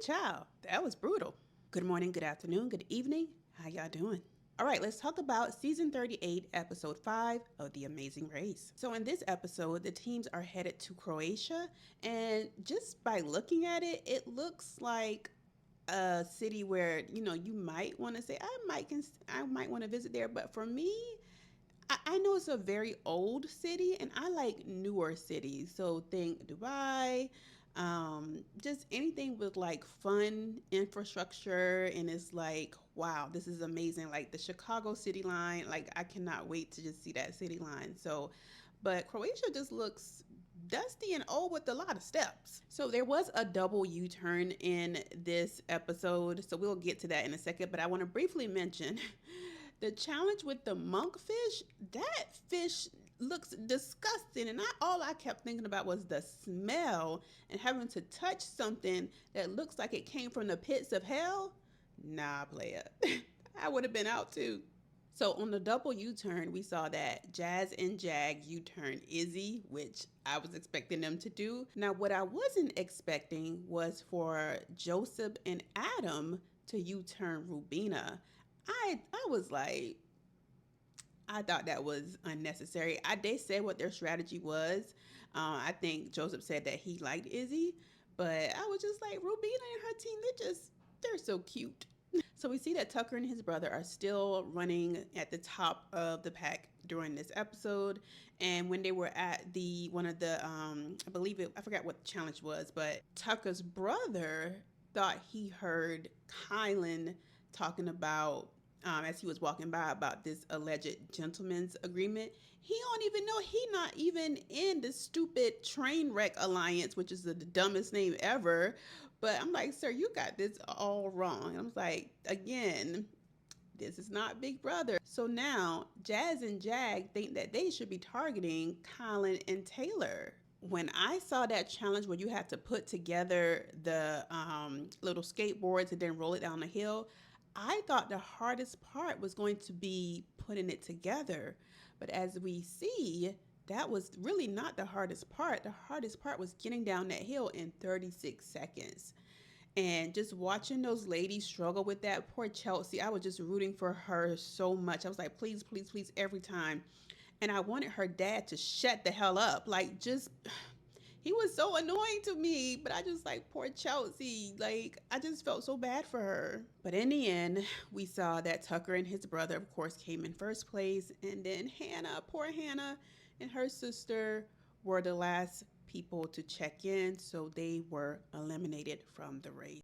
child, that was brutal. Good morning, good afternoon, good evening. How y'all doing? All right, let's talk about season 38, episode 5 of The Amazing Race. So, in this episode, the teams are headed to Croatia, and just by looking at it, it looks like a city where you might want to say I might want to visit there, but for me, I know it's a very old city and I like newer cities. So think Dubai, just anything with like fun infrastructure. And it's like, wow, this is amazing. Like the Chicago city line, like I cannot wait to just see that city line. So, but Croatia just looks dusty and old with a lot of steps. So there was a double U-turn in this episode. So we'll get to that in a second, but I want to briefly mention the challenge with the monkfish. That fish looks disgusting, and all I kept thinking about was the smell and having to touch something that looks like it came from the pits of hell. Nah, player. I would have been out too. So on the double U-turn, we saw that Jazz and Jag U-turn Izzy, which I was expecting them to do. Now, what I wasn't expecting was for Joseph and Adam to U-turn Rubina. I was like, I thought that was unnecessary. They said what their strategy was. I think Joseph said that he liked Izzy, but I was just like, Rubina and her team, they're so cute. So we see that Tucker and his brother are still running at the top of the pack during this episode. And when they were at the one of the I forgot what the challenge was, but Tucker's brother thought he heard Kylan talking about as he was walking by about this alleged gentleman's agreement. He don't even know he not even in the stupid train wreck alliance, which is the dumbest name ever. But I'm like, sir, you got this all wrong. I was like, again, this is not Big Brother. So now Jazz and Jag think that they should be targeting Colin and Taylor. When I saw that challenge where you have to put together the little skateboards and then roll it down the hill, I thought the hardest part was going to be putting it together. But as we see, that was really not the hardest part. The hardest part was getting down that hill in 36 seconds. And just watching those ladies struggle with that, poor Chelsea, I was just rooting for her so much. I was like, please, please, please, every time. And I wanted her dad to shut the hell up. Like, just, he was so annoying to me, but I just like, poor Chelsea. Like, I just felt so bad for her. But in the end, we saw that Tucker and his brother, of course, came in first place. And then Hannah, poor Hannah, and her sister were the last people to check in. So they were eliminated from the race.